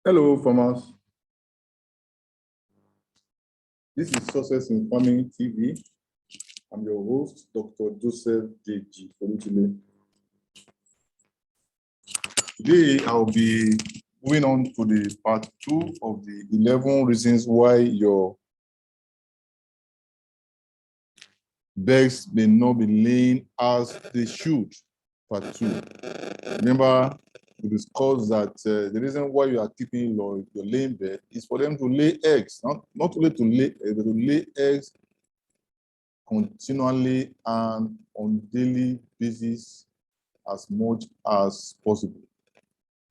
Hello, farmers. This is Success in Farming TV. I'm your host, Dr. Joseph Deji-Folutile. Today, I'll be moving on to the part 2 of the 11 reasons why your birds may not be laying as they should. Part 2. Remember, we discussed that the reason why you are keeping your laying bird is for them to lay eggs, not only to lay eggs, but to lay eggs continually and on daily basis as much as possible.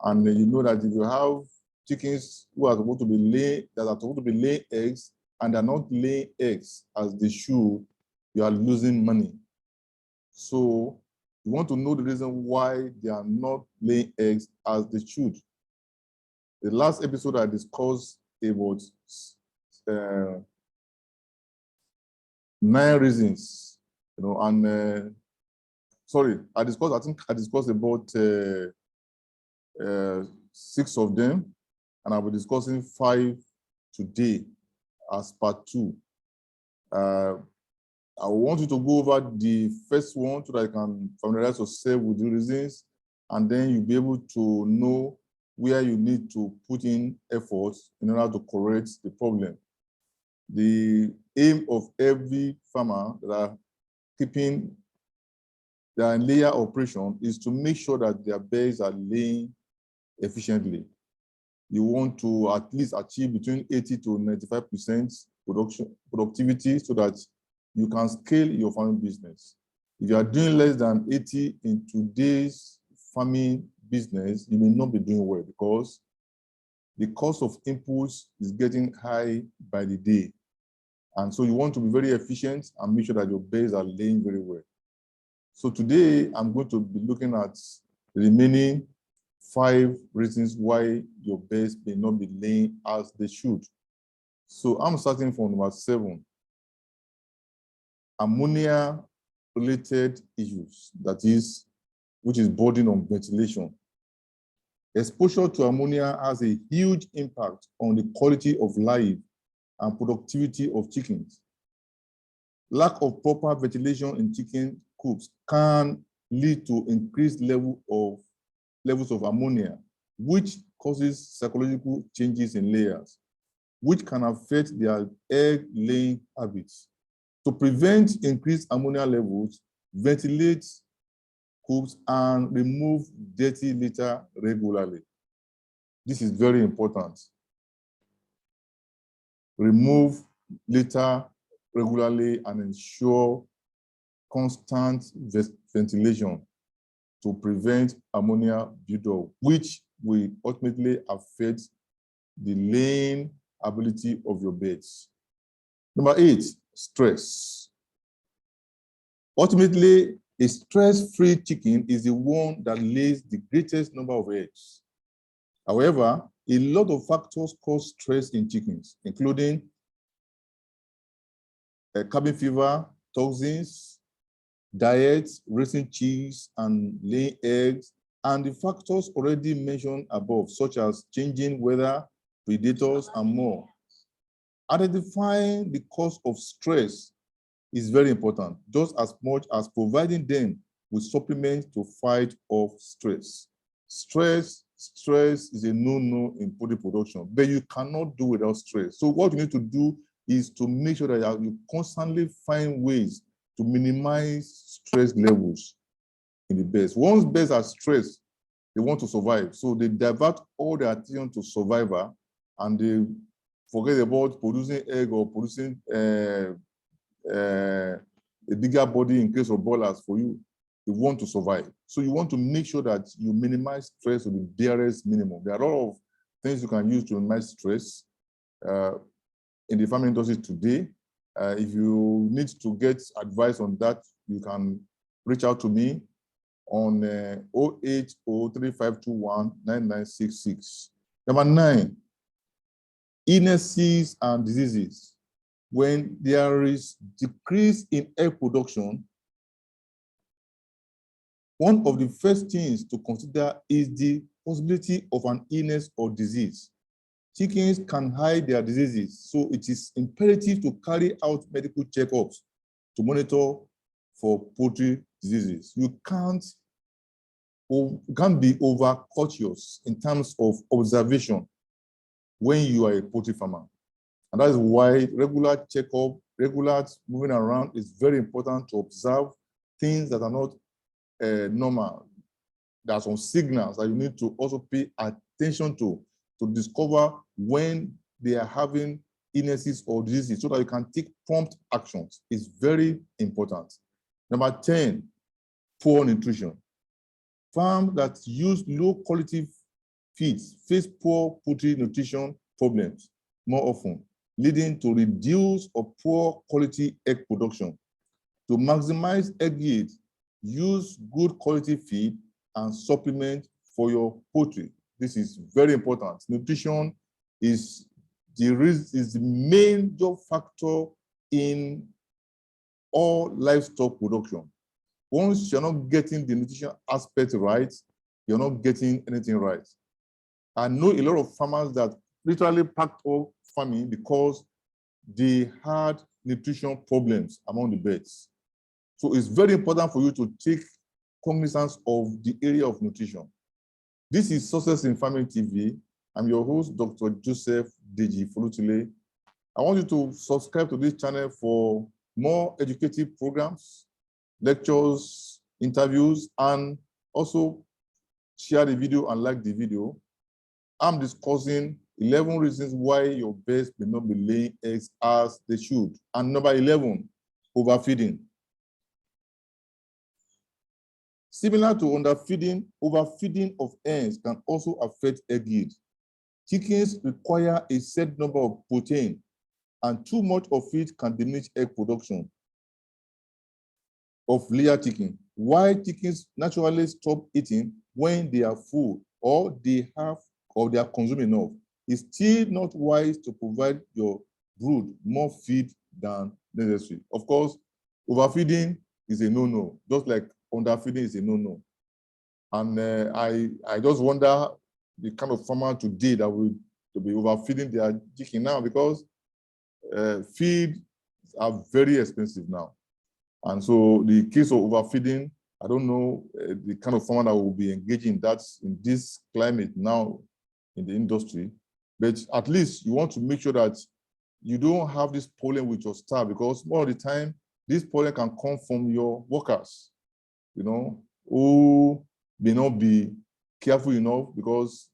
And you know that if you have chickens who are supposed to be laying eggs and are not laying eggs as they should, you are losing money. So you want to know the reason why they are not laying eggs as they should. The last episode I discussed about 9 reasons, and sorry, I think I discussed about 6 of them, and I'll be discussing 5 today as part 2. I want you to go over the first one so that you can familiarize yourself with the reasons, and then you'll be able to know where you need to put in efforts in order to correct the problem. The aim of every farmer that are keeping their layer operation is to make sure that their birds are laying efficiently. You want to at least achieve between 80 to 95% productivity so that you can scale your farming business. If you are doing less than 80 in today's farming business, you may not be doing well because the cost of inputs is getting high by the day. And so you want to be very efficient and make sure that your birds are laying very well. So today I'm going to be looking at the remaining 5 reasons why your birds may not be laying as they should. So I'm starting from number 7. Ammonia-related issues, which is burden on ventilation. Exposure to ammonia has a huge impact on the quality of life and productivity of chickens. Lack of proper ventilation in chicken coops can lead to increased levels of ammonia, which causes psychological changes in layers, which can affect their egg-laying habits. To prevent increased ammonia levels, ventilate coops and remove dirty litter regularly. This is very important. Remove litter regularly and ensure constant ventilation to prevent ammonia buildup, which will ultimately affect the laying ability of your birds. Number 8, stress. Ultimately, a stress-free chicken is the one that lays the greatest number of eggs. However, a lot of factors cause stress in chickens, including cabin fever, toxins, diet, raising chicks and laying eggs, and the factors already mentioned above, such as changing weather, predators, and more. Identifying the cause of stress is very important, just as much as providing them with supplements to fight off stress. Stress is a no-no in poultry production, but you cannot do without stress. So what you need to do is to make sure that you constantly find ways to minimize stress levels in the birds. Once birds are stressed, they want to survive. So they divert all their attention to survival and they forget about producing egg or producing a bigger body in case of broilers for you. They want to survive. So you want to make sure that you minimize stress to the barest minimum. There are a lot of things you can use to minimize stress in the farming industry today. If you need to get advice on that, you can reach out to me on 08035219966. Number 9, illnesses and diseases. When there is decrease in egg production, one of the first things to consider is the possibility of an illness or disease. Chickens can hide their diseases, so it is imperative to carry out medical checkups to monitor for poultry diseases. You can't be over-cautious in terms of observation when you are a poultry farmer. And that is why regular checkup, regular moving around is very important to observe things that are not normal. There are some signals that you need to also pay attention to discover when they are having illnesses or diseases so that you can take prompt actions. It's very important. Number 10, poor nutrition. Farms that use low quality feeds face poor poultry nutrition problems more often, leading to reduced or poor quality egg production. To maximize egg yield, use good quality feed and supplement for your poultry. This is very important. Nutrition is the main job factor in all livestock production. Once you're not getting the nutrition aspect right, you're not getting anything right. I know a lot of farmers that literally packed off farming because they had nutrition problems among the birds. So it's very important for you to take cognizance of the area of nutrition. This is Success in Farming TV. I'm your host, Dr. Joseph Deji-Folutile. I want you to subscribe to this channel for more educative programs, lectures, interviews, and also share the video and like the video. I'm discussing 11 reasons why your birds may not be laying eggs as they should. And number 11, overfeeding. Similar to underfeeding, overfeeding of hens can also affect egg yield. Chickens require a set number of protein, and too much of it can diminish egg production of layer chicken. Why chickens naturally stop eating when they are full or they are consuming enough. It's still not wise to provide your brood more feed than necessary. Of course, overfeeding is a no-no, just like underfeeding is a no-no. And I just wonder the kind of farmer today that will be overfeeding their chicken now, because feed are very expensive now. And so the case of overfeeding, I don't know the kind of farmer that will be engaging in this climate now in the industry. But at least you want to make sure that you don't have this problem with your staff, because more of the time, this problem can come from your workers, who may not be careful enough, because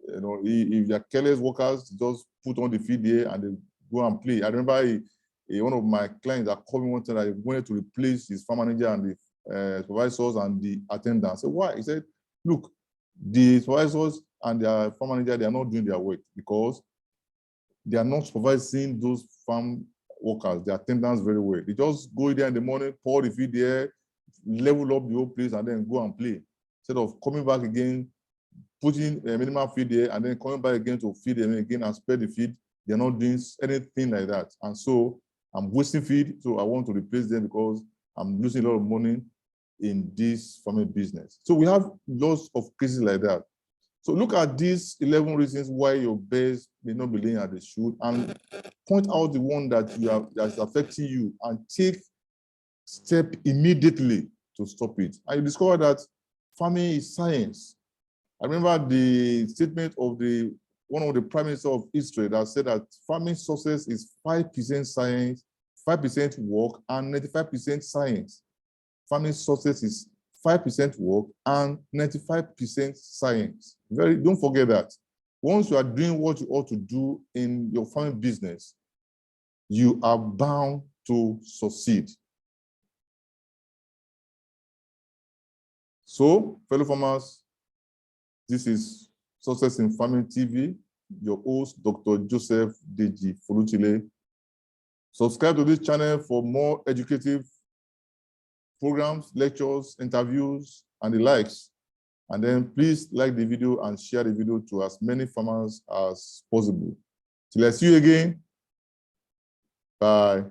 if they're careless workers, just put on the feed there and they go and play. I remember one of my clients that called me one time that he wanted to replace his farm manager and the supervisors and the attendants. I said, why? He said, look, the supervisors and their farm manager, they are not doing their work because they are not supervising those farm workers, the attendants, very well. They just go there in the morning, pour the feed there, level up the whole place, and then go and play. Instead of coming back again, putting a minimal feed there, and then coming back again to feed them again and spread the feed, they're not doing anything like that. And so I'm wasting feed, so I want to replace them because I'm losing a lot of money in this farming business. So we have lots of cases like that. So look at these 11 reasons why your birds may not be laying as they should, and point out the one that's affecting you and take step immediately to stop it. And you discover that farming is science. I remember the statement of one of the prime ministers of Israel that said that farming success is 5% science, 5% work, and 95% science. Farming success is 5% work and 95% science. Don't forget that. Once you are doing what you ought to do in your farming business, you are bound to succeed. So, fellow farmers, this is Success in Farming TV, your host, Dr. Joseph Deji-Folutile. Subscribe to this channel for more educative programs, lectures, interviews, and the likes. And then please like the video and share the video to as many farmers as possible. Till I see you again. Bye.